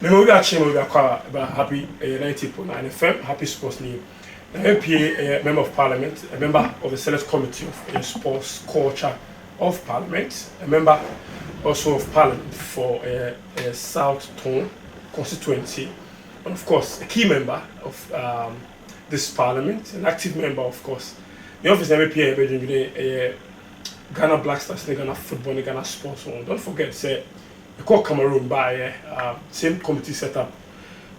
Me we got chimo we got about happy 90.9 FM, happy sports name. MP member of parliament, a member of the select committee of sports culture of parliament, a member also of parliament for South Tone constituency, and of course a key member of this parliament, an active member of course. The office MP Ghana Black Stars, Ghana football, Ghana sports. Don't forget, say. The call Cameroon by same committee set up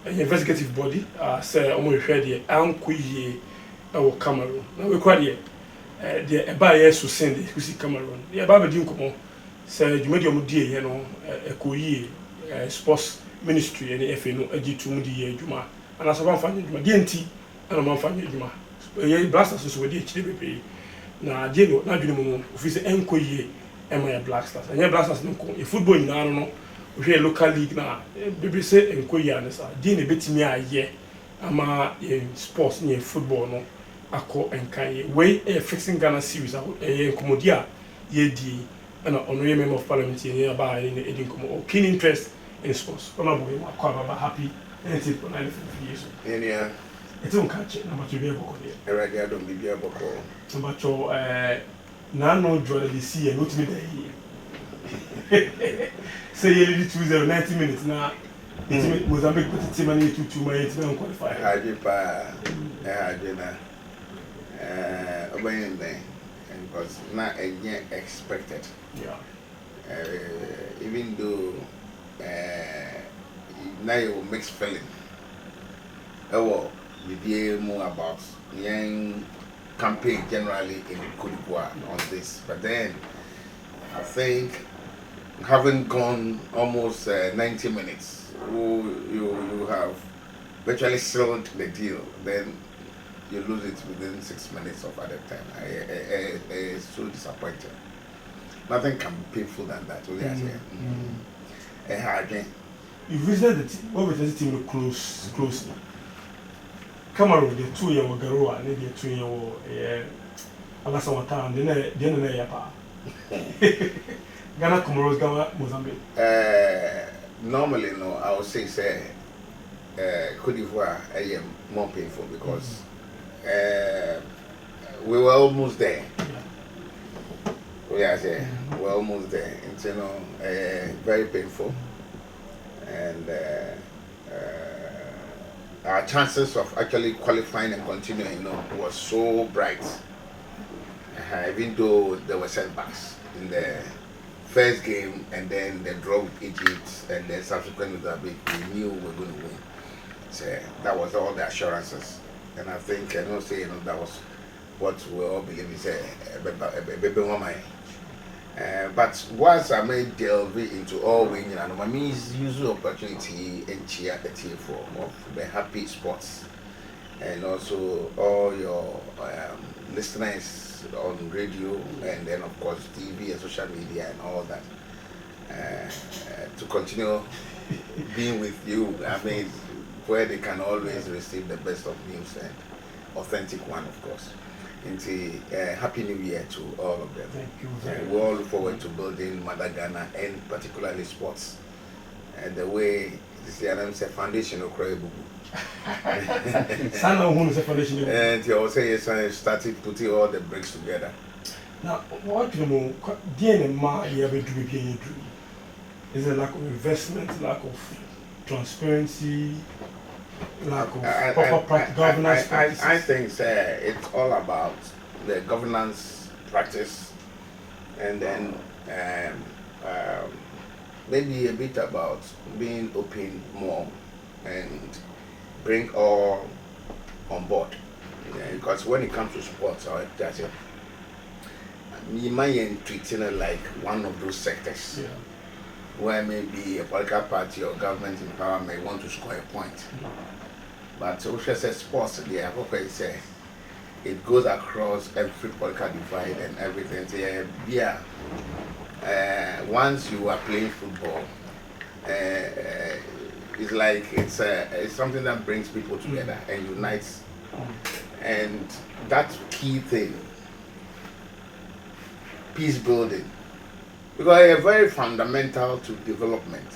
an investigative body. Say almost ready and Kuyi or Cameroon. Now we quite here. The buyer so send it who see Cameroon. The Baba Dinko say you made your dear, you know, a Kuyi sports ministry and if you know a G2 Juma. And as a man finding Juma, DNT and a man finding Juma. Blasters with the HDB. Now, Diego, not doing officer and Kuyi. My Black Stars. And your Black Stars no in football in I don't know. We local league now. BBC and Koya and sa. Dine beti me a year. Ama in sports near football no. Ako and Kanye. Way a fixing Ghana series. A Komodia ye di. And honorary member of parliament here by in the Edin Komo. Keen interest in sports. I'm not quite happy. Anything for 95 years. Yeah. It's on catch it. Number 2 be able to. Already I don't be able to. Number 2 now no draw the sea and not me there. Say you need 2-0 90 minutes now. Mozambique put the team and 2-2 my 8 qualify. I did pa obeying them because not again expected. Yeah. Even though now you will mix feeling. Oh, we be more about young campaign generally in Cote d'Ivoire on this, but then I think having gone almost 90 minutes, you have virtually sealed the deal, then you lose it within 6 minutes of other time. It's so disappointing. Nothing can be painful than that. Really, again. You visited the team. What was the team closely? Cameroon, the 2-year Garoa, and the 2-year Alassane Ouattara, the end Yapa. Ghana, Comoros, Ghana, Mozambique. Normally, no, I would say, Cote d'Ivoire, I am more painful because we were almost there. We're almost there. It's very painful, and our chances of actually qualifying and continuing, was so bright. Even though there were setbacks in the first game, and then the draw with Egypt, and then subsequent with Mozambique, we knew we were going to win. So that was all the assurances, and I think that was what we all believe is a baby woman. But once I may delve into all winning, and I mean, use the opportunity and cheer the team for the happy sports, and also all your listeners on radio, and then of course TV and social media and all that, to continue being with you. I mean, where they can always receive the best of news and authentic one, of course. Into Happy New Year to all of them. Thank you. We all look forward to building Mother Ghana and particularly sports. And the way this year I'm saying foundation of Cry foundation. And he also yes, started putting all the bricks together. Now, what you know, DNA you have to be is a lack of investment, lack of transparency, lack of proper governance. I think it's all about the governance practice, and then maybe a bit about being open more and bring all on board. Because when it comes to sports, you might treat it like one of those sectors. Where maybe a political party or government in power may want to score a point. But social sports, it goes across every political divide and everything. Once you are playing football, it's like it's something that brings people together and unites. And that key thing, peace building, because it's very fundamental to development.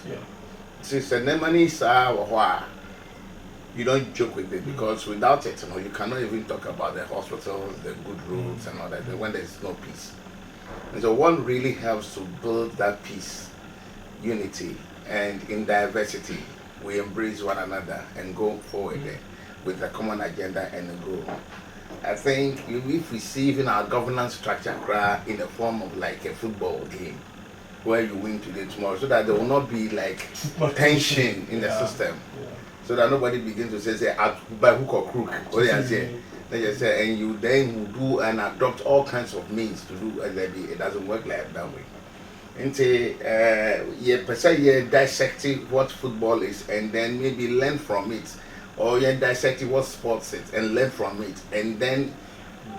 Since the money is you don't joke with it because without it, you cannot even talk about the hospitals, the good roads, and all that when there's no peace. And so one really helps to build that peace, unity, and in diversity, we embrace one another and go forward with a common agenda and a goal. I think if we see even our governance structure in the form of like a football game, where you win today, tomorrow, so that there will not be like tension in the system, so that nobody begins to say by hook or crook, what they say. They just say, and you then do and adopt all kinds of means to do it doesn't work like that way. And say, per se, dissecting what football is, and then maybe learn from it, or dissecting what sports is and learn from it, and then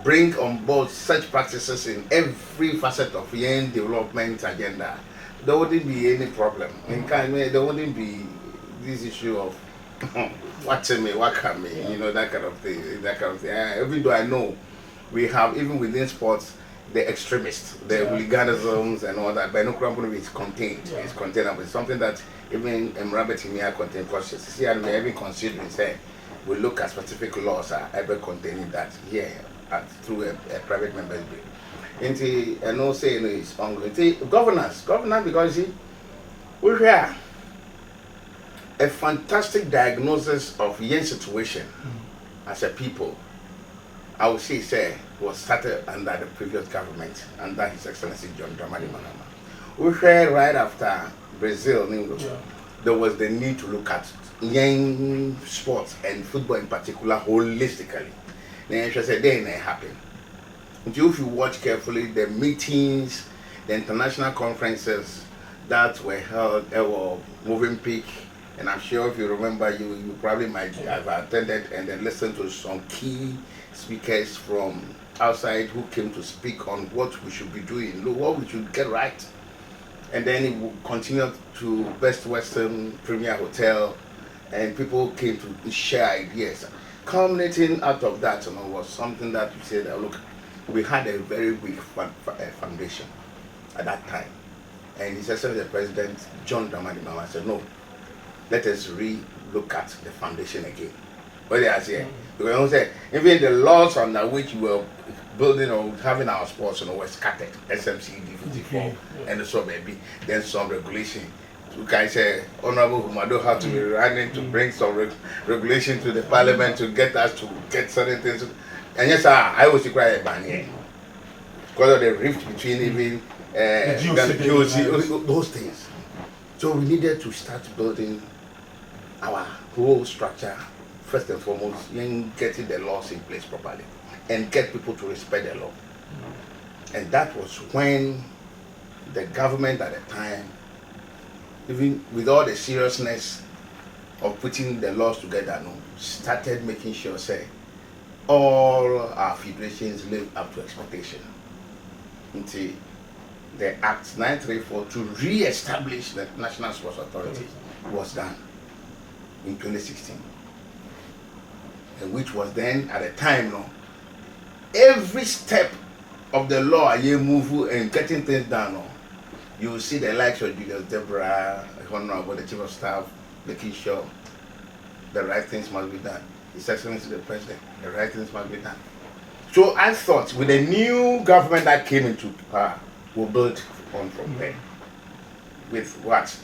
bring on board such practices in every facet of young development agenda. There wouldn't be any problem. There wouldn't be this issue of what can me, that kind of thing. Even though I know we have, even within sports, the extremists, the hooliganisms and all that, but no problem is contained. It's containable. It's something that even Robert and me are contained, because see, I'm even considering saying we look at specific laws are ever containing that here through a private member's bill. And no saying is ongoing. Governance, because we have a fantastic diagnosis of young situation as a people. I would say was started under the previous government, under His Excellency John Dramani Mahama. We heard right after Brazil, there was the need to look at young sports and football in particular holistically. Then she said, then it happened. If you watch carefully the meetings, the international conferences that were held at Moving Peak, and I'm sure if you remember, you probably might have attended and then listened to some key speakers from outside who came to speak on what we should be doing, what we should get right. And then it will continue to Best Western Premier Hotel, and people came to share ideas. Culminating out of that was something that we said, look, we had a very weak foundation at that time. And His Excellency the President, John Dramani Mahama, said, no, let us re-look at the foundation again. What they are saying, because even the laws under which we were building or having our sports were scattered, SMCD 54, and so maybe then some regulation. You can say, Honorable Humado had to be running to bring some regulation to the parliament to get us to get certain things. And yes, I was required a ban here because of the rift between even the GOC, those things. So we needed to start building our whole structure first and foremost, in getting the laws in place properly and get people to respect the law. And that was when the government at the time, even with all the seriousness of putting the laws together, started making sure all our federations live up to expectation. Until the Act 934 to re-establish the National Sports Authority was done in 2016. And which was then at the time, every step of the law you move and getting things done, you will see the likes of Julius Deborah, Honorable the Chief of Staff, making sure the right things must be done. His Excellency the President, the right things must be done. So I thought with the new government that came into power, we'll build on from there. With what?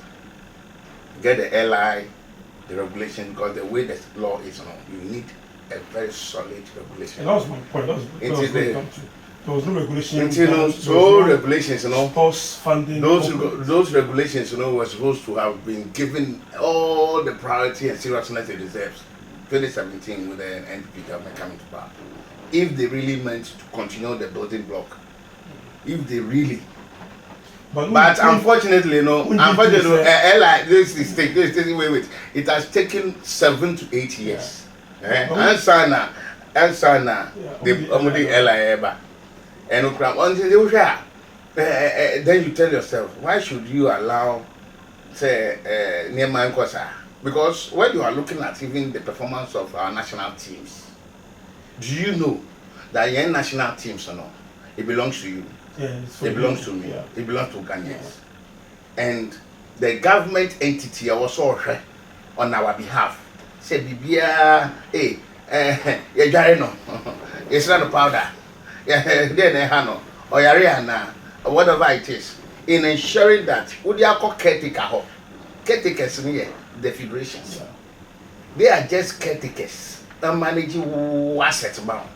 Get the LI, the regulation, because the way the law is, you need a very solid regulation. And that was my point. There was no regulation. Regulations, sports funding. Those regulations, were supposed to have been given all the priority and seriousness it deserves. 2017, with the NPP government coming to power, if they really meant to continue the building block, if they really. But unfortunately, it has taken 7 to 8 years. And Sana, the LI and until then you tell yourself, why should you allow, Neman Kosa? Because when you are looking at even the performance of our national teams, do you know that your national teams, it belongs to you? It belongs to me. It belongs to Ghanaians. And the government entity also on our behalf. Say Bibia, hey, you no, it's not a powder, then hano, or Yariana, or whatever it is, in ensuring that Udiako caretakers near the federations. They are just caretakers and managing assets bound.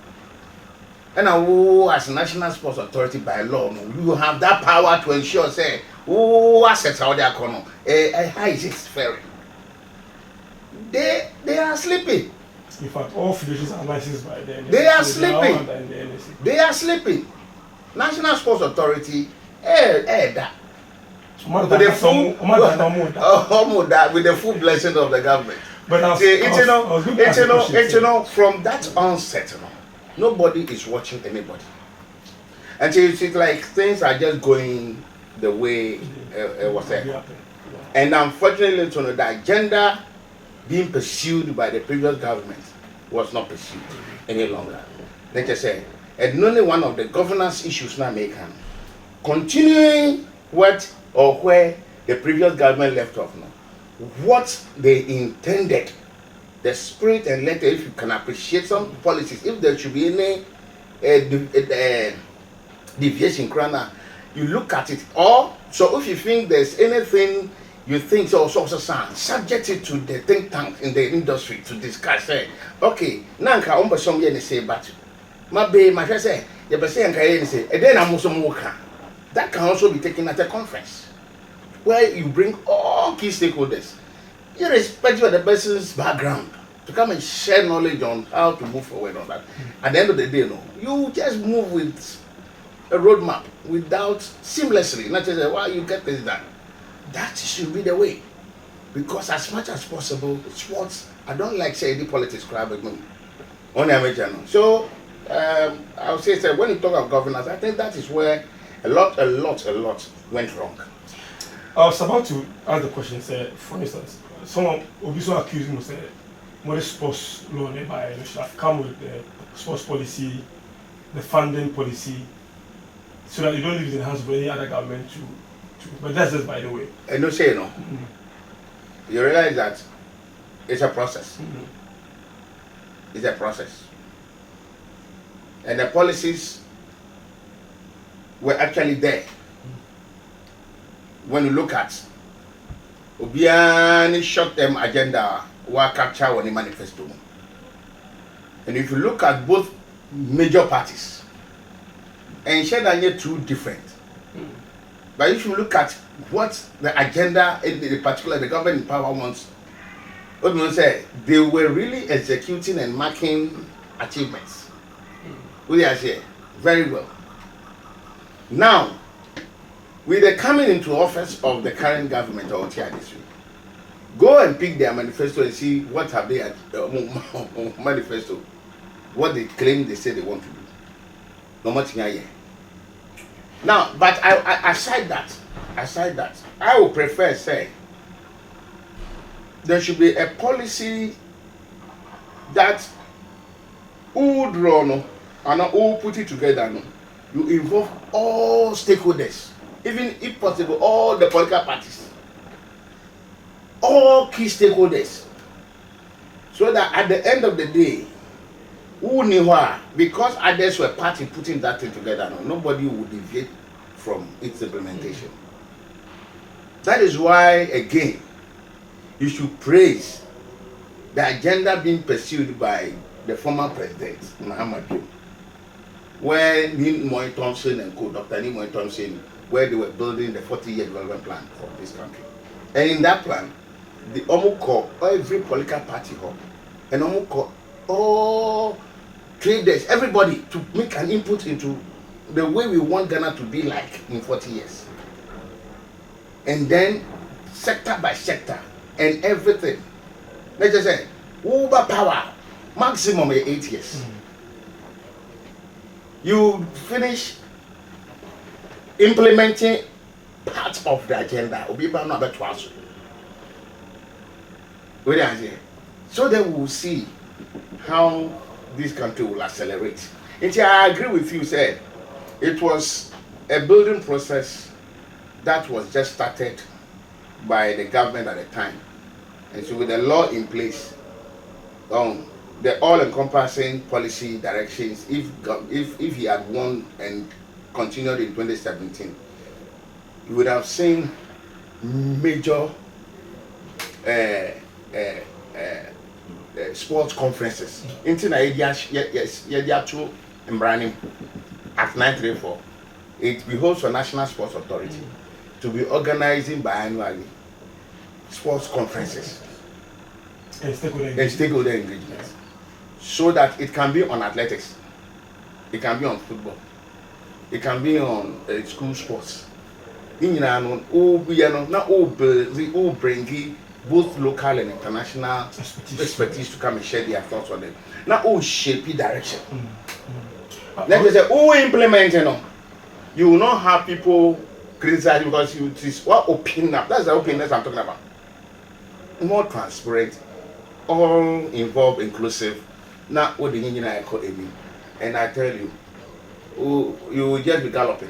And as National Sports Authority by law, you have that power to ensure, say, who assets out there, how is it fair? They are sleeping. In fact, all federations are licensed by the NSC. They are sleeping. They are sleeping. National Sports Authority, that. With the full blessing of the government. But from that onset, nobody is watching anybody. And it's like things are just going the way it was said. And unfortunately, the agenda being pursued by the previous government was not pursued any longer. Let's just say, and only one of the governance issues now make continuing what or where the previous government left off now. What they intended, the spirit and letter, if you can appreciate some policies, if there should be any deviation, you look at it. Or, so if you think there's anything you think so subject it to the think tank in the industry to discuss. Say, okay, nanka umba somye say, but my say, you be saying say, and then I'm that can also be taken at a conference where you bring all key stakeholders, irrespective of the person's background, to come and share knowledge on how to move forward on that. At the end of the day, you just move with a roadmap without seamlessly, not just why you get this done. That should be the way, because as much as possible, sports. I don't like say the politics crowd on the So I would say when you talk about governance, I think that is where a lot went wrong. I was about to ask the question. Say, for instance, someone will be so accused of say, "What is sports law by should have come with the sports policy, the funding policy, so that you don't leave it in the hands of any other government to." But that's just by the way. And no say no. You realize that it's a process. It's a process. And the policies were actually there. When you look at Obiani short-term agenda, what capture on the manifesto. And if you look at both major parties, and share that you're two different. But if you look at what the agenda, in particular the government in power wants, what do you say? They were really executing and marking achievements. What do I say? Very well. Now, with the coming into office of the current government or TRDC, go and pick their manifesto and see what have they manifesto, what they claim they say they want to do. No much here. Now, but I aside that, I would prefer say there should be a policy that would run and all put it together. No, you involve all stakeholders, even if possible, all the political parties, all key stakeholders, so that at the end of the day, who knew why? Because others were part in putting that thing together. No, nobody would deviate from its implementation. That is why, again, you should praise the agenda being pursued by the former president, Muhammadu, where Neil Thompson and Dr. Neil Thompson, where they were building the 40-year development plan for this country. And in that plan, they almost call every political party hub and almost call all traders, everybody to make an input into the way we want Ghana to be like in 40 years. And then sector by sector and everything. Let's just say, Uber power, maximum 8 years. You finish implementing part of the agenda. So then we will see how this country will accelerate. And I agree with you, sir. It was a building process that was just started by the government at the time. And so with the law in place, the all-encompassing policy directions, if he had won and continued in 2017, you would have seen major sports conferences. Yes, two in Brandon at 934. It behoves for National Sports Authority to be organizing biannually sports conferences And stakeholder engagement, so that it can be on athletics, it can be on football, it can be on school sports. Bring both local and international expertise to come and share their thoughts on them. Now, shape direction. Let me say, implementing. You will not have people criticize because it is what opinion. That's the opinion I'm talking about. More transparent, all involved, inclusive. Now, what the engineer I call Amy, and I tell you, you will just be galloping.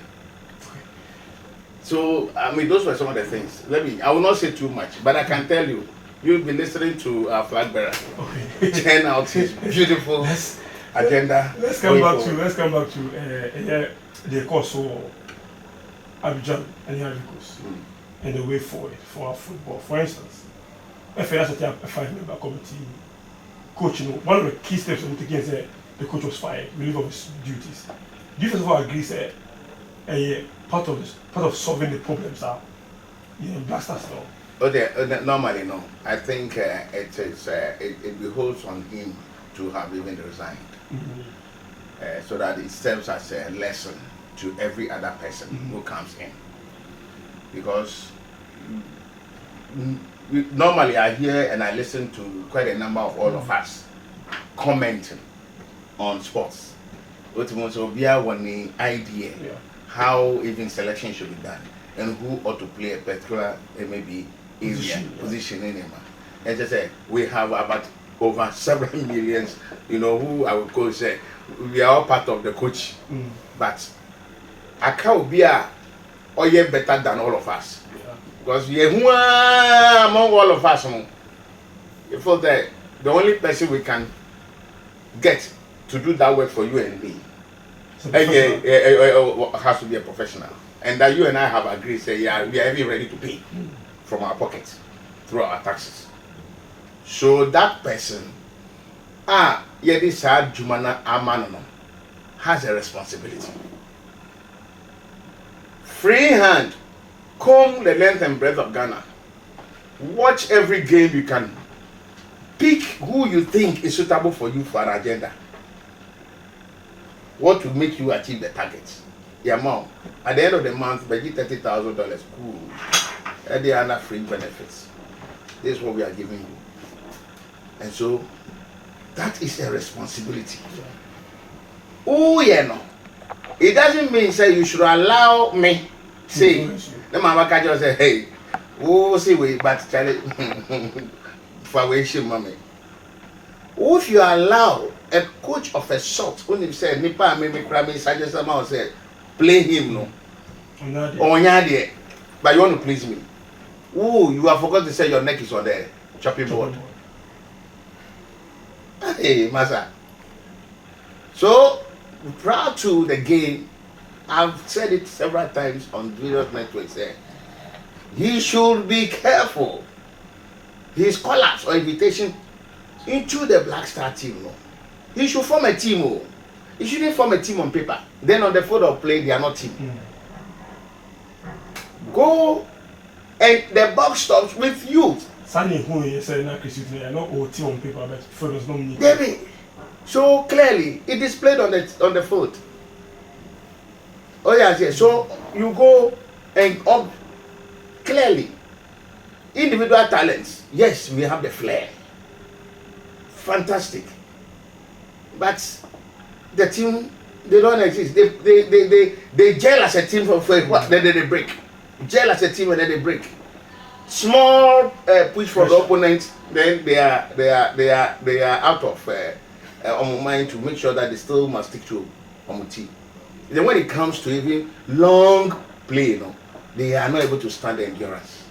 So, I mean, those were some of the things. I will not say too much, but I can tell you, you'll be listening to our flag bearer. Okay. Turn out his beautiful agenda. Let's come back to the course of Abidjan and Ivory Coast and the way forward for our football. For instance, if I have a 5-member committee, coach, one of the key steps of taking is the coach was fired, relieved of his duties. Do you first of all agree that part of solving the problems are Black Stars now? Normally, no. I think it behoves on him to have even resigned, so that it serves as a lesson to every other person who comes in. Because normally I hear and I listen to quite a number of all of us commenting on sports. But also be one idea how even selection should be done and who ought to play a particular maybe area position in him. As I say, we have about over several millions, who I would call say we are all part of the coach, but I can't be better than all of us, because we are among all of us. For the only person we can get to do that work for you and me has to be a professional, and that you and I have agreed, say, we are even ready to pay from our pockets through our taxes. So that person, this Jumana Amano, has a responsibility. Free hand, comb the length and breadth of Ghana. Watch every game you can. Pick who you think is suitable for you for an agenda. What will make you achieve the targets? Your mom, at the end of the month, by $30,000. Cool. And there are free benefits. This is what we are giving you. And so, that is a responsibility. It doesn't mean say you should allow me. Say, the mama can just say, hey, see we but Charlie for washing mommy. If you allow a coach of a sort, when he said Nipa me cramming suggest someone say play him no. Onyade. But you want to please me. You have forgot to say your neck is on the chopping board. Hey, Masa. So prior to the game, I've said it several times on various networks. He should be careful. His collapse or invitation into the Black Star team. He should form a team. He shouldn't form a team on paper. Then on the field of play, they are not team. Go and the box stops with you. Sunny who is not team on paper, but photos no need. David, so clearly it displayed on the field. Oh yes. So you go and clearly individual talents. Yes, we have the flair. Fantastic. But the team, they don't exist. They gel as a team for what? Then they break. Gel as a team and then they break. Small push from the opponent, then they are out of mind to make sure that they still must stick to Omuti. Then when it comes to even long play, they are not able to stand the endurance.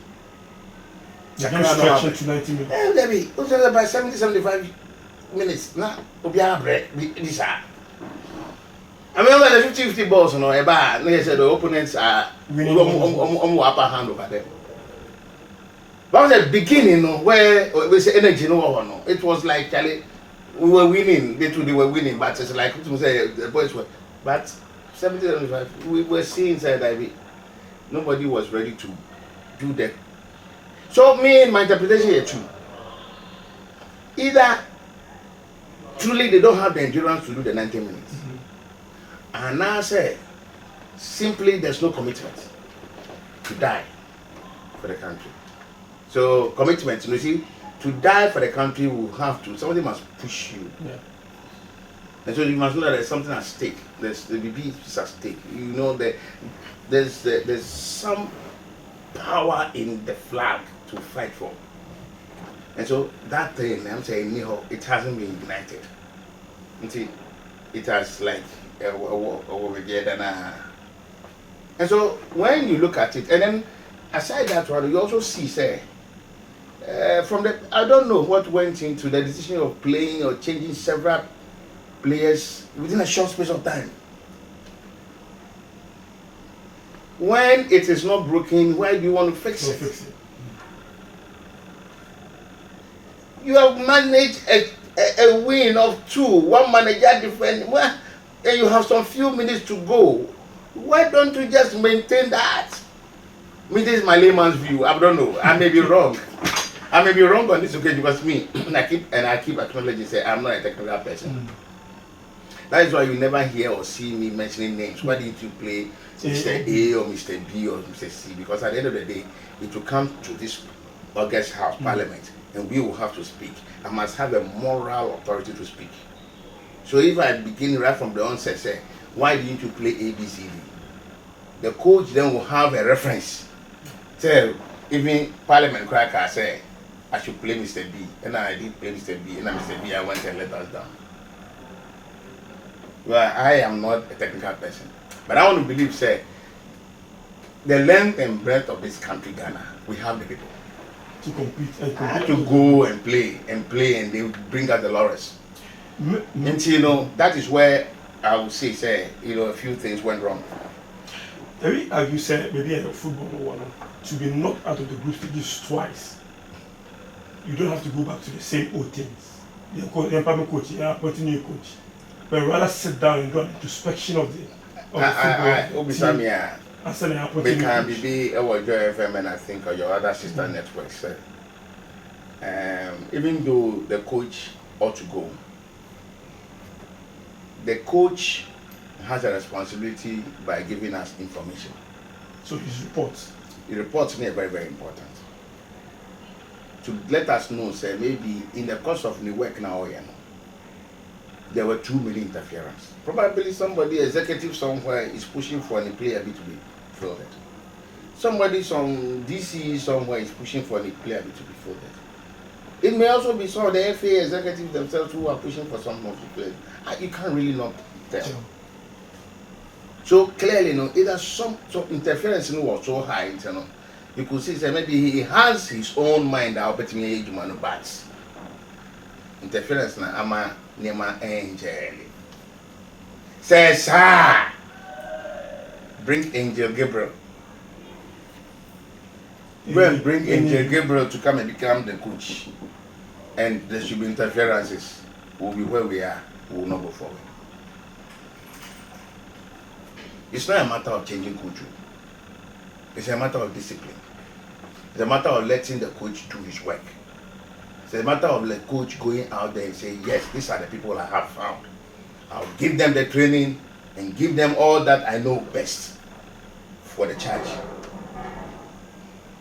You don't stretch it to 90 minutes. Maybe by 70, 75 minutes. Now, Obia break this. I remember the 50-50 balls, you know, about they said the opponents are upper hand over them. That was the beginning, you know, where we say energy, no, it was like Charlie, we were winning, they were winning, but it's like the boys were, but 70, 75, we were seeing that nobody was ready to do that. So me, my interpretation here too, either truly they don't have the endurance to do the 90 minutes. And now I say, simply there's no commitment to die for the country. So commitment, you see, to die for the country will have to, somebody must push you. Yeah. And so you must know that there's something at stake. There's the BB is at stake. You know that there's some power in the flag to fight for. And so that thing, I'm saying, it hasn't been ignited. You see, it has like over there. And so when you look at it, and then aside that one, you also see, say, from the, I don't know what went into the decision of playing or changing several players within a short space of time. When it is not broken, why do you want to fix it? You have managed a win of 2, one manager defending, well, and you have some few minutes to go. Why don't you just maintain that? I mean, this is my layman's view. I don't know. I may be wrong. I may be wrong on this occasion because me, I keep acknowledging, say I'm not a technical person. That is why you never hear or see me mentioning names. Why didn't you play Mr. A or Mr. B or Mr. C? Because at the end of the day, it will come to this August House Parliament and we will have to speak. I must have a moral authority to speak. So if I begin right from the onset, say, why didn't you play ABCD? The coach then will have a reference. Say, even Parliament cracker say, I should play Mr. B. And I did play Mr. B. And Mr. B, I went and let us down. Well, I am not a technical person. But I want to believe, say, the length and breadth of this country, Ghana, we have the people. To compete to go and play, and they would bring out the laurels. And you know, that is where I would say, a few things went wrong. Maybe, as you said, maybe a football one to be knocked out of the group stages twice. You don't have to go back to the same old things. You're coach, you're continue coach. But rather sit down and do an introspection of the football team. We can be our Joy FM and I think or your other sister networks. Even though the coach ought to go, the coach has a responsibility by giving us information. So his reports. The reports are very, very important. To let us know, say, maybe in the course of the work now, there were too many interference. Probably somebody, executive somewhere, is pushing for a player to be fielded. Somebody, some DC somewhere, is pushing for a player to be fielded. It may also be some of the FA executives themselves who are pushing for some of the players. You can't really not tell. So clearly, either some interference was so high, you could see that maybe he has his own mind out, but bats. Interference na ama nema angel. Says, bring Angel Gabriel. Well, bring Angel Gabriel to come and become the coach. And there should be interferences. We'll be where we are. We will not go forward. It's not a matter of changing coach. It's a matter of discipline. It's a matter of letting the coach do his work. It's a matter of the coach going out there and saying, yes, these are the people I have found. I'll give them the training and give them all that I know best for the charge.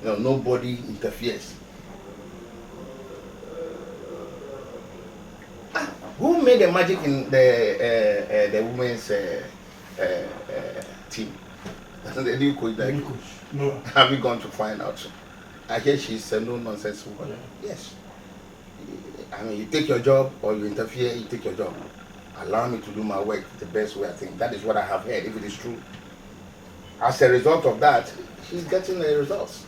Nobody interferes. Who made the magic in the women's team? The new coach. No. Have you gone to find out? I hear she's a no-nonsense woman. Yes. I mean, you take your job or you interfere, you take your job. Allow me to do my work the best way I think. That is what I have heard, if it is true. As a result of that, she's getting the results.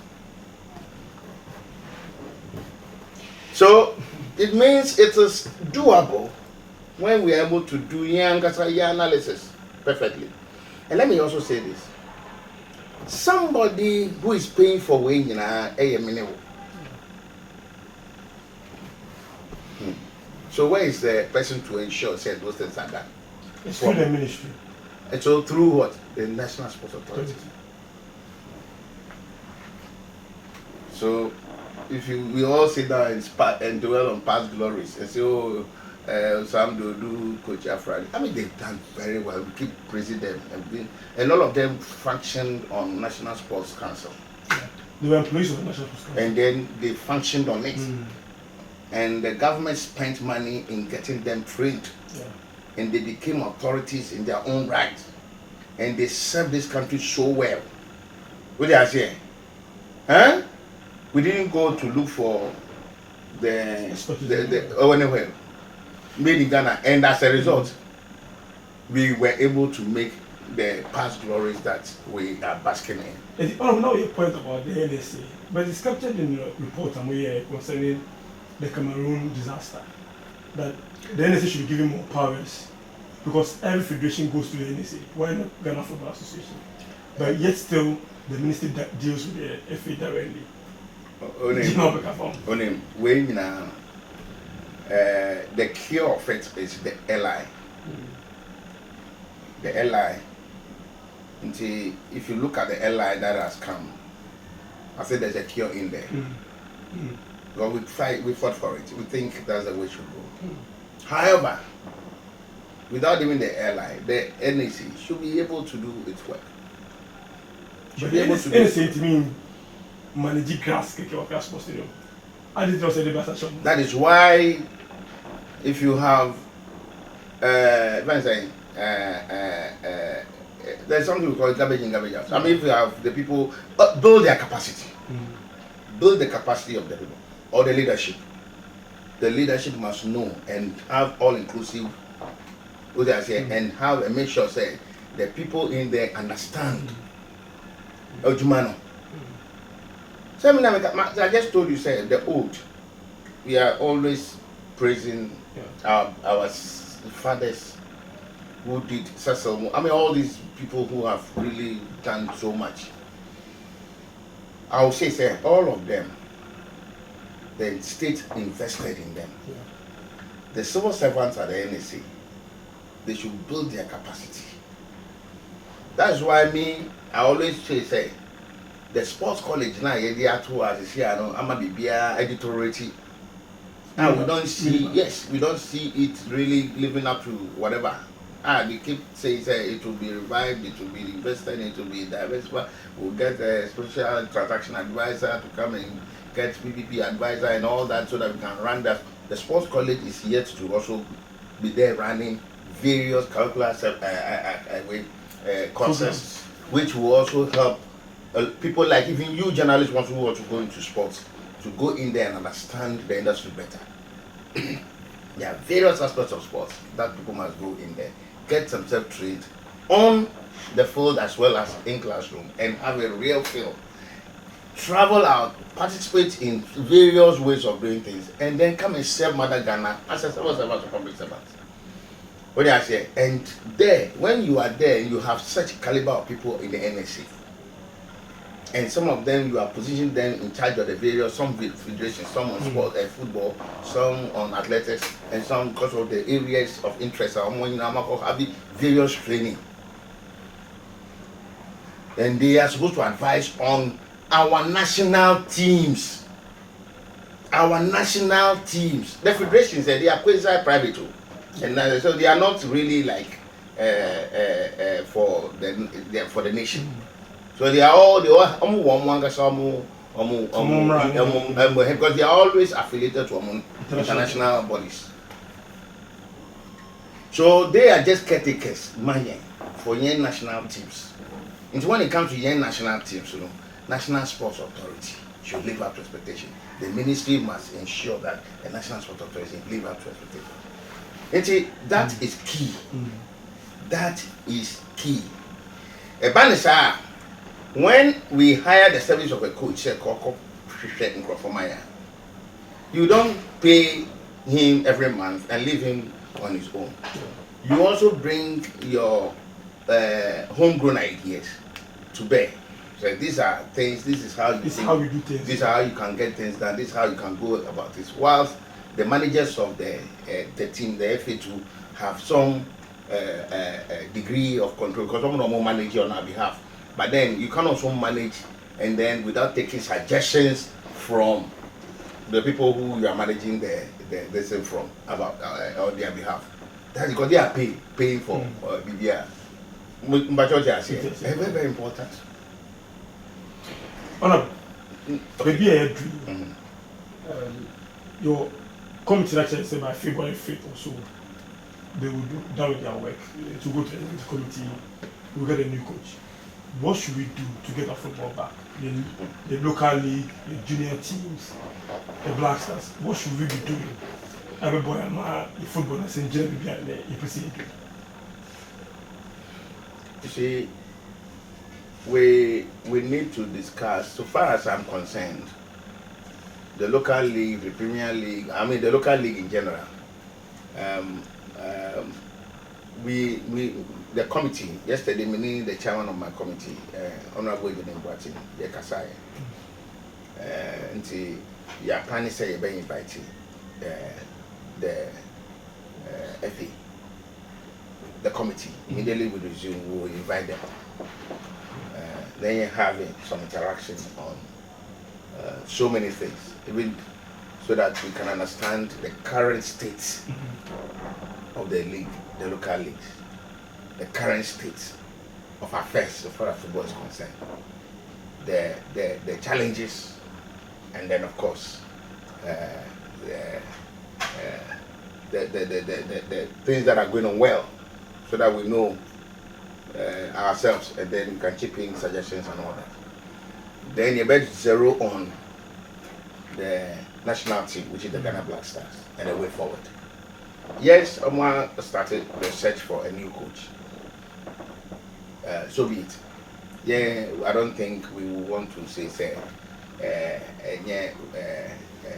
So it means it is doable when we are able to do analysis perfectly. And let me also say this. Somebody who is paying for weighing in a minimum. So where is the person to ensure that those things are done? It's through the ministry. And so through what? The National Sports Authority. So if we all sit down and dwell on past glories and say, oh, some do Coach Afrani. I mean, they've done very well. We keep praising them, and all of them functioned on National Sports Council. Yeah. They were employees of the National Sports Council. And then they functioned on it. And the government spent money in getting them trained. Yeah. And they became authorities in their own right. And they served this country so well. What did I say? Huh? We didn't go to look for the anywhere made in Ghana, and as a result, we were able to make the past glories that we are basking in. Now your point about the NSA, but it's captured in the report concerning the Cameroon disaster, that the NSA should be given more powers because every federation goes to the NSA. Why not Ghana Football Association? But yet still, the ministry that deals with the FA directly. The cure of it is the LI. The LI. Until if you look at the LI that has come, I said there's a cure in there. But we fought for it. We think that's the way it should go. However, without even the LI, the NAC should be able to do its work. Should be able to do it. Mean manage grass, supposed to do. That is why, if you have, there's something we call garbage in, garbage out. I mean, if you have the people build their capacity, build the capacity of the people or the leadership. The leadership must know and have all-inclusive, and have and make sure say the people in there understand. I just told you, say the old. We are always praising our fathers who did Cecil. I mean, all these people who have really done so much. I will say all of them. The state invested in them. Yeah. The civil servants at the NSC, they should build their capacity. That's why I always say. The sports college now, I'm a editorial. Now we don't see, we don't see it really living up to whatever. They keep saying it will be revived, it will be invested, it will be diversified. We'll get a special transaction advisor to come and get PPP advisor and all that so that we can run that. The sports college is yet to also be there running various curricular concepts, which will also help. People like even you journalists who want to go into sports, to go in there and understand the industry better. There are various aspects of sports that people must go in there, get themselves trained on the field as well as in classroom, and have a real feel. Travel out, participate in various ways of doing things, and then come and serve Mother Ghana as a civil servant or public servant. What do I say? And there, when you are there, you have such caliber of people in the NSC. And some of them you are positioned them in charge of the various, some federations, some on sport, football, some on athletics, and some because of the areas of interest. Having various training, and they are supposed to advise on our national teams. Our national teams. The federations, they are quasi private, and so they are not really like for the nation. So they are all because they are always affiliated to international bodies. So they are just caretakers, for young national teams. And when it comes to young national teams, National Sports Authority should live up to expectation. The ministry must ensure that the National Sports Authority live up to expectation. And that is key. That is key. When we hire the service of a coach, You don't pay him every month and leave him on his own. You also bring your homegrown ideas to bear. So these are things. This is how you. This is how you do things. This is how you can get things done. This is how you can go about this. Whilst the managers of the team, the FA, to have some degree of control, because someone will manage on our behalf. But then you can also manage, and then without taking suggestions from the people who you are managing the thing from about on their behalf. That's because they are paying for BBR. Very, very important. Honorable, maybe I agree. Your committee actually said by February 5th or so, they will do done with their work to go to the committee. We'll get a new coach. What should we do to get our football back? The local league, the junior teams, the Black Stars. What should we be doing? Everybody, the football is in jail behind the EPC. You see, we need to discuss. So far as I'm concerned, the local league, the Premier League, I mean the local league in general. The committee yesterday, meaning the chairman of my committee, Honorable Edwin Boatin, Yekasai, until your planning say you're being invited, the FA, the committee immediately will resume. We will invite them. Then you're having some interaction on so many things, even so that we can understand the current state of the league, the local leagues, the current state of affairs as far as football is concerned, the challenges, and then of course the things that are going on well, so that we know ourselves, and then we can chip in suggestions and all that. Then you better zero on the national team, which is the Ghana Black Stars, and the way forward. Yes, Omar started the search for a new coach. So be it. Yeah, I don't think we will want to say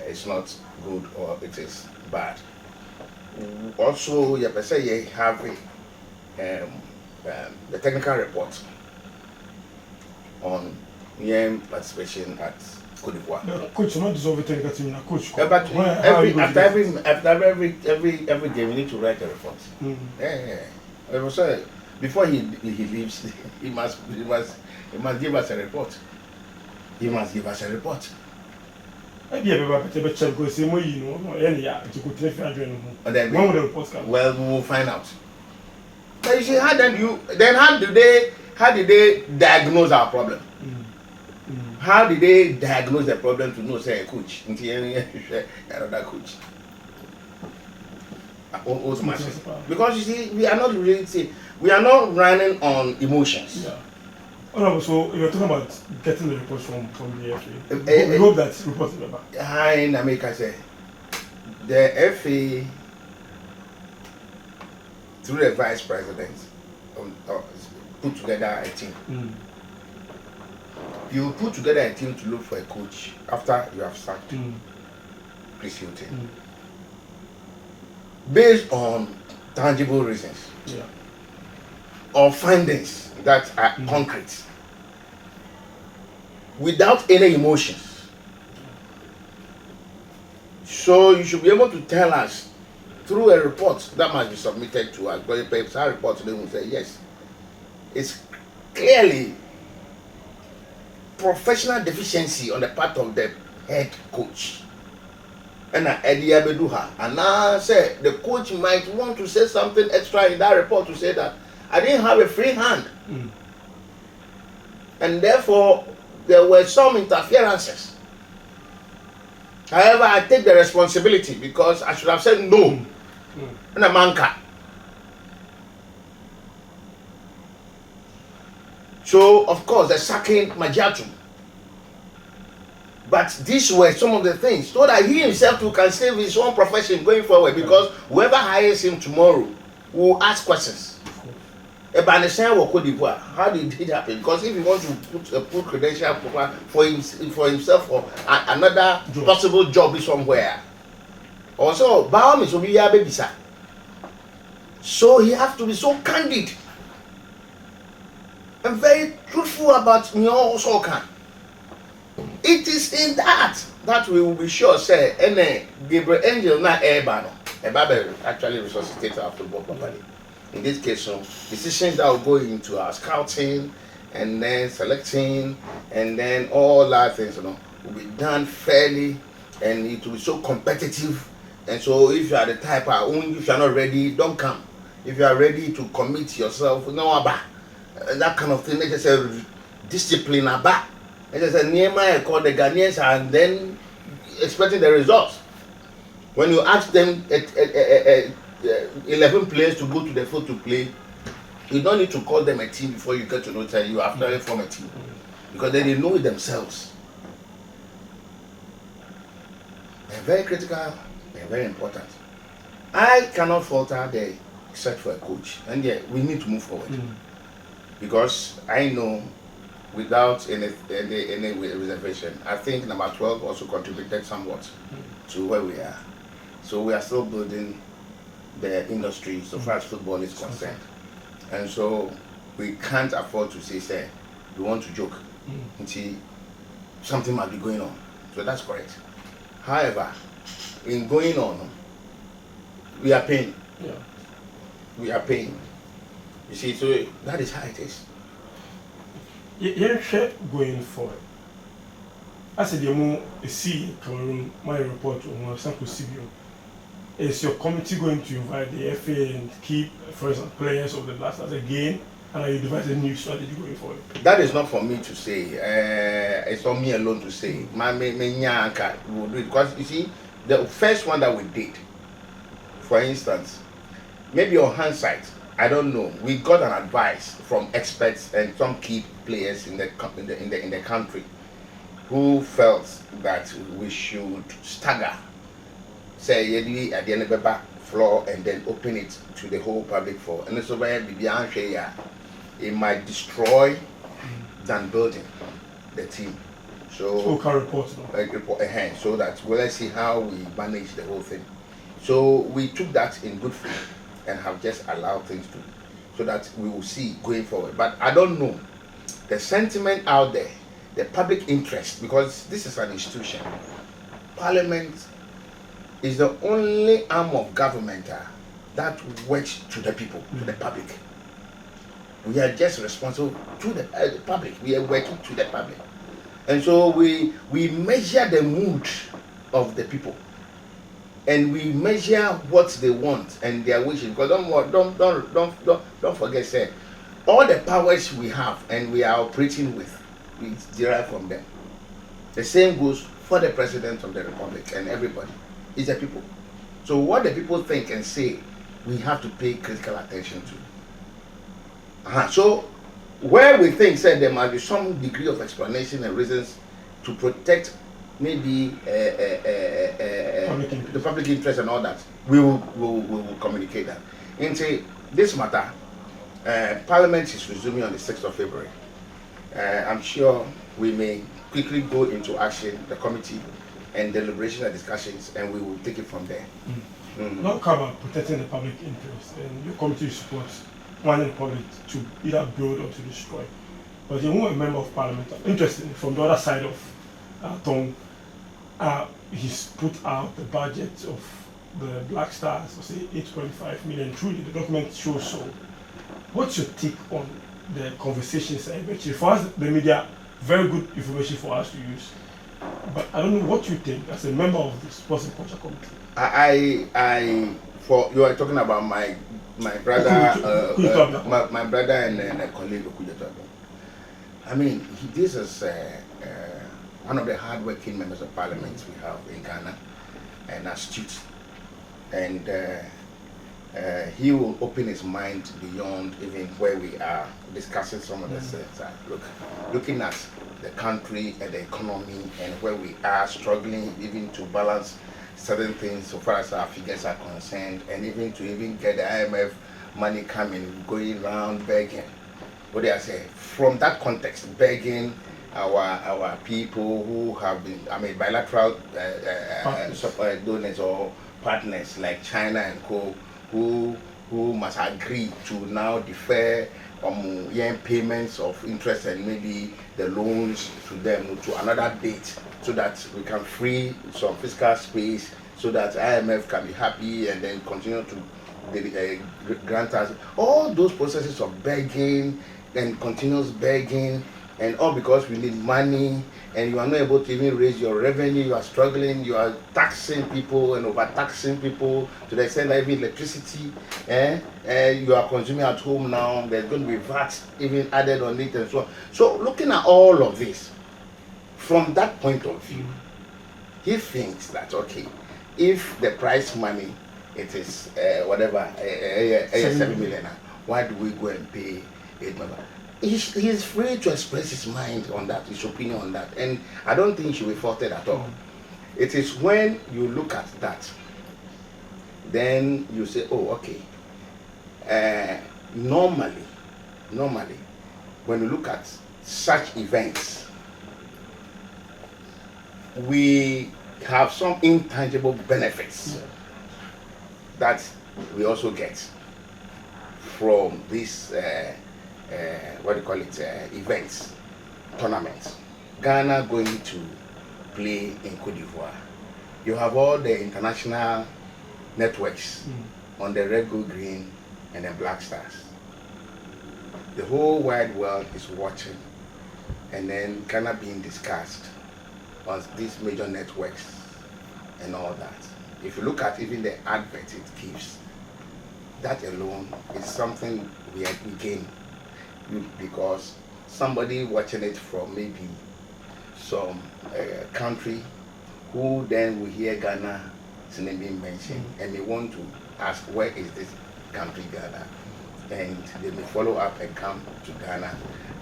it's not good or it is bad. Also, you have the technical report on participation at Cote d'Ivoire. No, coach, not dissolve the technical team. Coach, but after every game, we need to write a report. Yeah. Before he leaves, he must give us a report. He must give us a report. Well, we will find out. But you see, how did they diagnose our problem? How did they diagnose the problem to know, say, a coach? Another coach. Because you see, we are not running on emotions. Yeah. Oh, so you're talking about getting the reports from the FA. We hope that reports will be back. Hi, in America, say the FA, through the vice president, put together a team. You put together a team to look for a coach after you have sacked Chris Hilton, based on tangible reasons, or findings that are concrete, without any emotions. So you should be able to tell us through a report that must be submitted to us. But if our report today will say yes, it's clearly professional deficiency on the part of the head coach. And I say the coach might want to say something extra in that report to say that I didn't have a free hand, and therefore there were some interferences. However, I take the responsibility because I should have said no. And a manka. So of course the sacking Majiatu. But these were some of the things so that he himself too can save his own profession going forward, because whoever hires him tomorrow will ask questions. How did it happen? Because if he wants to put credential for himself or another possible job somewhere, Also, Baum is obi ya baby sir. So he has to be so candid and very truthful about me also can. It is in that we will be sure say any Gabriel Angel na Ebano. Ebabe actually resuscitate our football properly. In this case, so decisions that will go into our scouting and then selecting and then all that things, will be done fairly and it will be so competitive. And so if you are the type if you are not ready, don't come. If you are ready to commit yourself, that kind of thing, they just say discipline about. They just say Nehemiah called the Ghanaians and then expecting the results. When you ask them 11 players to go to the field to play, you don't need to call them a team before you get to know that you have to form a team. Because they know it themselves. They're very critical, they're very important. I cannot falter the search for a coach. And yeah, we need to move forward. Because I know without any reservation, I think number 12 also contributed somewhat to where we are. So we are still building the industry so far as football is concerned. And so we can't afford to say we want to joke until something might be going on. So that's correct. However, in going on, we are paying. Yeah. We are paying. You see, so that is how it is. You're going forward. I said, you see Cameroon, my report on Sanko Sibio. Is your committee going to invite the FA and keep, for example, players of the Blasters again? And are you devising a new strategy going forward? That is not for me to say. It's not me alone to say. My Nyanka will do it. Because you see, the first one that we did, for instance, maybe on hindsight, I don't know. We got an advice from experts and some key players in the country who felt that we should stagger, say at the end of the back floor and then open it to the whole public floor. And so where it might destroy than building the team. So so that let's see how we manage the whole thing. So we took that in good faith and have just allowed things to, so that we will see going forward. But I don't know the sentiment out there, the public interest, because this is an institution. Parliament is the only arm of government that works to the people, to the public. We are just responsible to the public. We are working to the public, and so we measure the mood of the people, and we measure what they want and their wishes. Because don't forget, say, all the powers we have and we are operating with, we derive from them. The same goes for the President of the Republic and everybody. It's the people. So what the people think and say, we have to pay critical attention to. So where we think there might be some degree of explanation and reasons to protect maybe the public interest and all that, we will communicate that. Into this matter, Parliament is resuming on the 6th of February. I'm sure we may quickly go into action, the committee, and deliberation and discussions, and we will take it from there. Not cover protecting the public interest, and your committee supports wanting the public to either build or to destroy. But you want a member of Parliament, interestingly, from the other side of Tong, he's put out the budget of the Black Stars, say 8.5 million. Truly, the document shows so. What's your take on the conversations? For us, the media, very good information for us to use. But I don't know what you think as a member of the Sports and Culture Committee. You are talking about my brother, my brother and a colleague. I mean, this is one of the hard-working members of Parliament we have in Ghana, and astute, and he will open his mind beyond even where we are discussing some of the things. Looking at the country and the economy and where we are struggling even to balance certain things so far as our figures are concerned, and even to get the IMF money coming, going around begging. What do I say? From that context, begging our people who have been, bilateral donors or partners like China and co, who must agree to now defer payments of interest and maybe the loans to them to another date, so that we can free some fiscal space, so that IMF can be happy and then continue to grant us. All those processes of begging and continuous begging, and all because we need money, and you are not able to even raise your revenue, you are struggling, you are taxing people and overtaxing people to the extent that even electricity you are consuming at home now, there's going to be VAT even added on it and so on. So looking at all of this, from that point of view, he thinks that, okay, if the prize money, it is 7 million, why do we go and pay 8 million? He's free to express his mind on that, his opinion on that, and I don't think he should be faulted at all. It is when you look at that, then you say, oh, okay. Normally, when you look at such events, we have some intangible benefits that we also get from this events, tournaments. Ghana going to play in Cote d'Ivoire. You have all the international networks on the red, gold, green, and the black stars. The whole wide world is watching, and then Ghana being discussed on these major networks and all that. If you look at even the advert it gives, that alone is something we gain, because somebody watching it from maybe some country who then will hear Ghana's name being mentioned and they want to ask, where is this country, Ghana? And they may follow up and come to Ghana,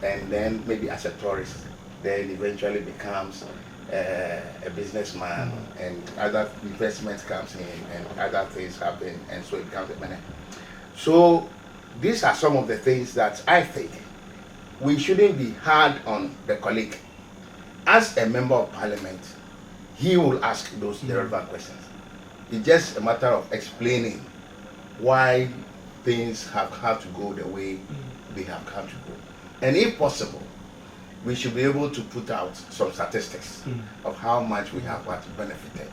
and then maybe as a tourist, then eventually becomes a businessman, and other investments comes in and other things happen, and so it becomes a money. So these are some of the things that I think we shouldn't be hard on the colleague. As a member of parliament, he will ask those relevant questions. It's just a matter of explaining why things have had to go the way they have had to go. And if possible, we should be able to put out some statistics of how much we have benefited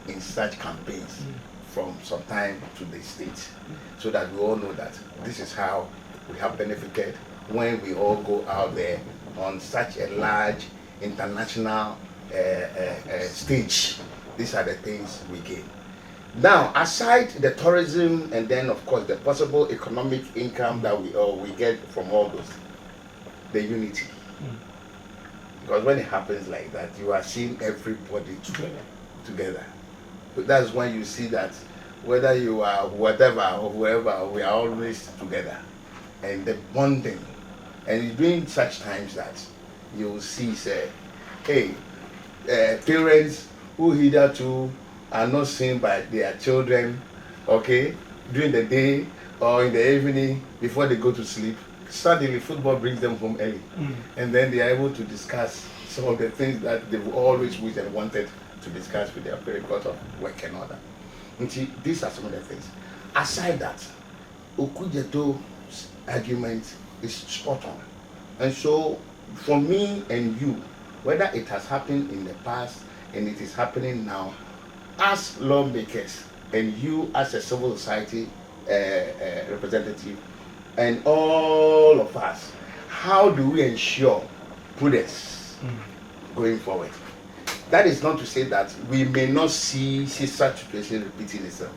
in such campaigns from some time to the state, so that we all know that this is how we have benefited when we all go out there on such a large international stage. These are the things we gain. Now, aside the tourism and then of course the possible economic income that we get from all those, the unity. Because when it happens like that, you are seeing everybody together. So that's when you see that whether you are whatever or whoever, we are always together. And the bonding. And it's during such times that you will see, say, hey, parents who hitherto are not seen by their children, okay, during the day or in the evening before they go to sleep, suddenly football brings them home early. And then they are able to discuss some of the things that they've always wished and wanted to discuss with their parents because of work and all that. And see, these are some of the things. Aside that, Okudjeto's argument is spot on. And so, for me and you, whether it has happened in the past and it is happening now, as lawmakers and you as a civil society representative and all of us, how do we ensure prudence going forward? That is not to say that we may not see such situation repeating itself.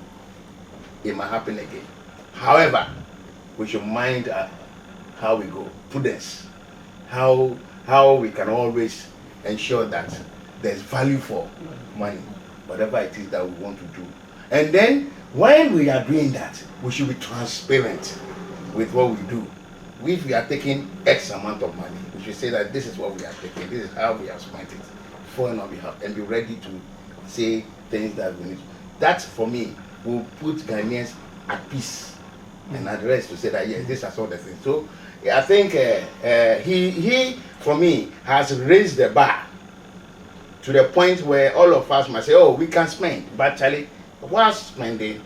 It might happen again. However, we should mind how we go, prudence, how we can always ensure that there's value for money, whatever it is that we want to do. And then when we are doing that, we should be transparent with what we do. If we are taking X amount of money, we should say that this is what we are taking, this is how we have spent it for on our behalf, and be ready to say things that we need. That, for me, will put Ghanaians at peace and at rest to say that yes, these are some of the things. So I think he for me has raised the bar to the point where all of us must say, oh, we can spend, but Charlie, whilst spending,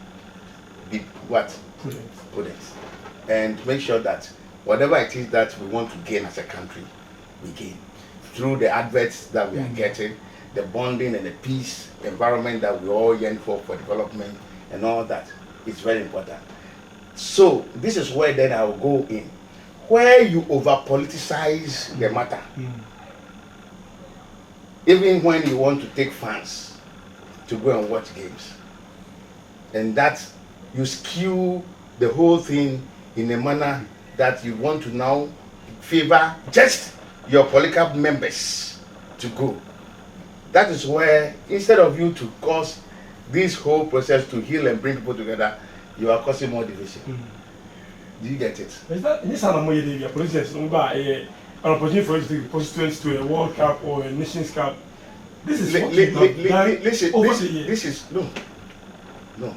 be what? Prudent. Prudent. And make sure that whatever it is that we want to gain as a country, we gain. Through the adverts that we are getting, the bonding and the peace environment that we all yearn for development and all that. It's very important. So this is where then I will go in. Where you over politicize the matter. Even when you want to take fans to go and watch games. And that you skew the whole thing in a manner that you want to now favor just your political members to go. That is where, instead of you to cause this whole process to heal and bring people together, you are causing more division. Do you get it? Is that in this anamoi the politicians an opportunity for you to take constituents to a World Cup or a Nations Cup? This is what this is no.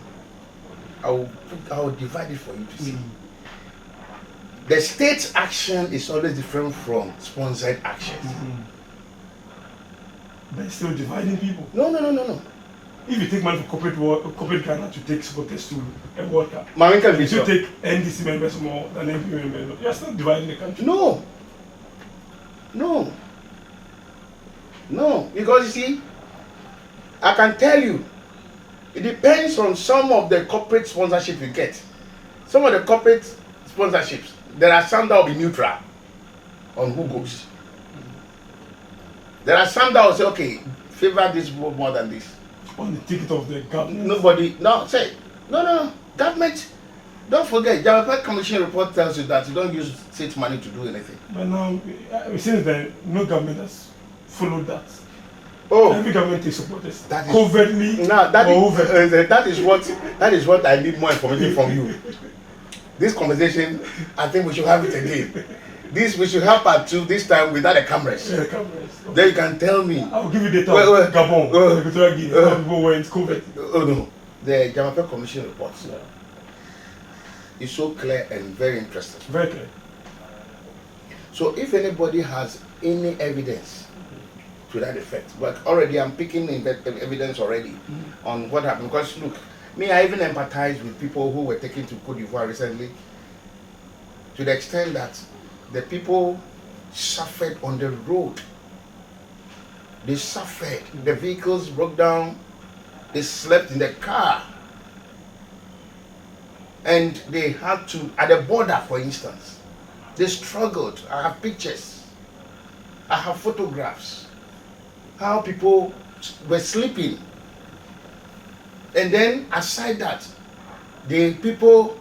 I will divide it for you to see. The state's action is always different from sponsored actions. But it's still dividing people. No. If you take money for corporate Ghana to take supporters to a World Cup, if you take NDC members more than MP members, you're still dividing the country. No, because you see, I can tell you, it depends on some of the corporate sponsorship you get. Some of the corporate sponsorships, there are some that will be neutral on who goes. There are some that will say, okay, favor this more than this. On the ticket of the government. No. Government, don't forget, Jamape Commission report tells you that you don't use state money to do anything. But now, since then, no government has followed that. Oh, every government takes supporters. That is covertly. Now that is what I need more information from you. This conversation, I think we should have it again. We should have part 2 this time without the cameras. Yeah, cameras. Okay. Then you can tell me. I'll give you data. Gabon, Equatorial Guinea, people where it's COVID. Oh no, the Jamape Commission report is so clear and very interesting. Very clear. So if anybody has any evidence to that effect, but already I'm picking evidence already on what happened. Because look, I even empathize with people who were taken to Cote d'Ivoire recently, to the extent that the people suffered on the road. They suffered. The vehicles broke down. They slept in the car. And they had to, at the border for instance, they struggled. I have pictures. I have photographs. How people were sleeping. And then aside that, the people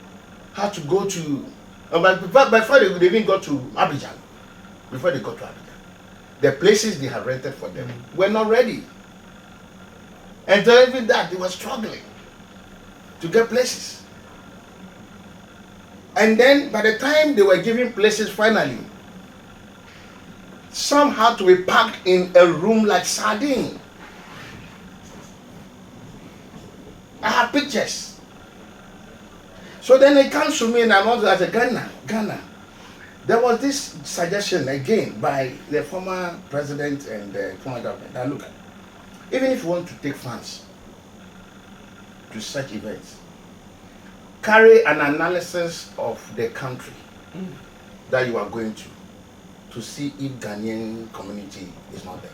had to go to, before they even got to Abidjan, the places they had rented for them were not ready. And so even that, they were struggling to get places. And then by the time they were given places finally, some had to be packed in a room like sardine. I have pictures. So then it comes to me and I'm also as a Ghana. There was this suggestion again by the former president and the former government. Now look, even if you want to take funds to such events, carry an analysis of the country that you are going to see if Ghanaian community is not there.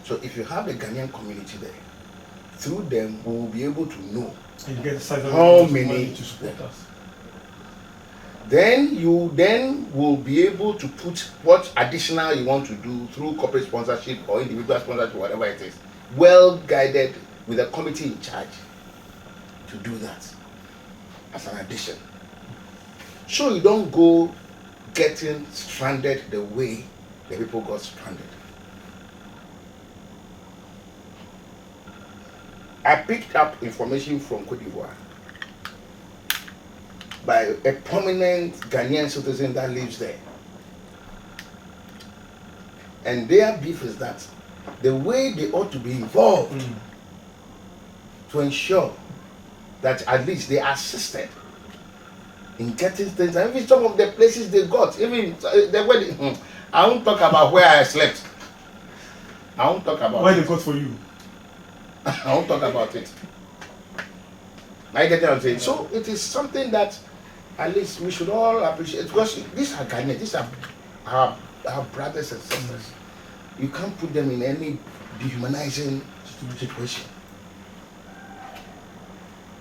So if you have the Ghanaian community there, through them we will be able to know how many to support us. Then you will be able to put what additional you want to do through corporate sponsorship or individual sponsorship, whatever it is, well guided with a committee in charge to do that as an addition. So you don't go getting stranded the way the people got stranded. I picked up information from Cote d'Ivoire by a prominent Ghanaian citizen that lives there. And their beef is that the way they ought to be involved to ensure that at least they are assisted in getting things, and even some of the places they got, even the wedding. I won't talk about where I slept. I won't talk about where they got for you. I won't talk about it. I get what I'm saying. So it is something that at least we should all appreciate, because these are Ghanaians, these are our brothers and sisters. You can't put them in any dehumanizing situation.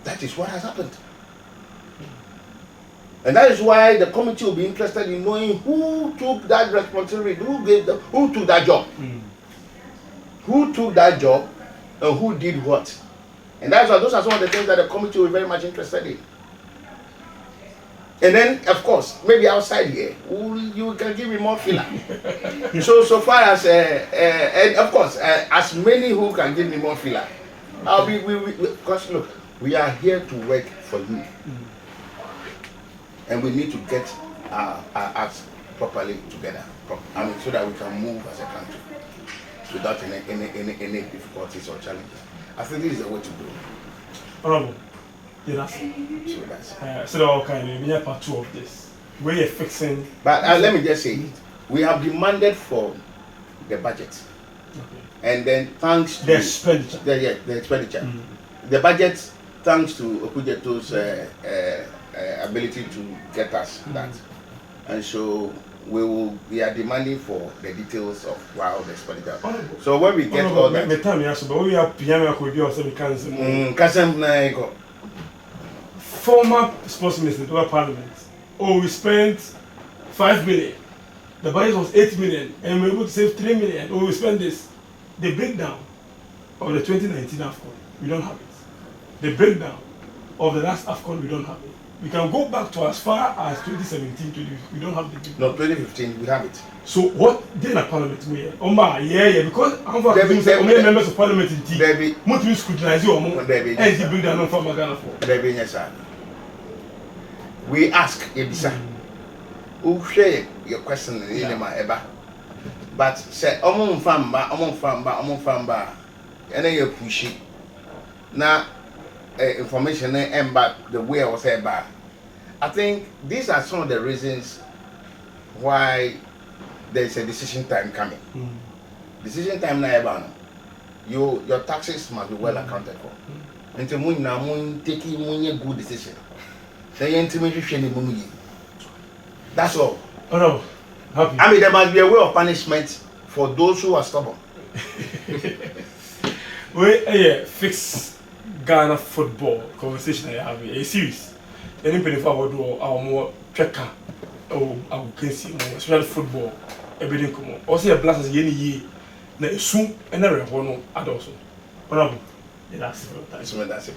That is what has happened. And that is why the committee will be interested in knowing who took that responsibility, who took that job. Who took that job and who did what. And that's why those are some of the things that the committee will be very much interested in. And then, of course, maybe outside here, you can give me more filler. so far as, and of course, as many who can give me more filler, I'll be, because look, we are here to work for you. And we need to get our acts properly together. I mean, so that we can move as a country without any difficulties or challenges. I think this is the way to do it. Honorable, yes. So that's so okay, we are part 2 of this. We are fixing. But let me just say it. We have demanded for the budget. Okay. And then thanks to the expenditure. The expenditure. The budget, thanks to Okudjeto's ability to get us that. And so we are demanding for the details of how the expenditure. So when we get all that, former sports minister to parliament, we spent 5 million, the budget was 8 million, and we were able to save 3 million. We spend this. The breakdown of the 2019 AFCON, we don't have it. The breakdown of the last AFCON, we don't have it. We can go back to as far as 2017, we don't have the breakdown. No, 2015, we have it. So what then a parliament we because I'm for members of parliament in T. Multi scrutinize you or more. And the breakdown from Ghana for. We ask Ebisa, who share your question in my eba, but say among famba, and then you push it. Now, information and but the way I was saying, I think these are some of the reasons why there is a decision time coming. Decision time now, your taxes must be well accounted for. Until we now taking a good decision. That's all. Oh no, happy. I mean, there must be a way of punishment for those who are stubborn. We fix Ghana football conversation I have a series. Anybody for do our more tracker or our crazy more football everything come on. Also a blast as ye na soon and a rehono adults. Honorable, that's it. That's it.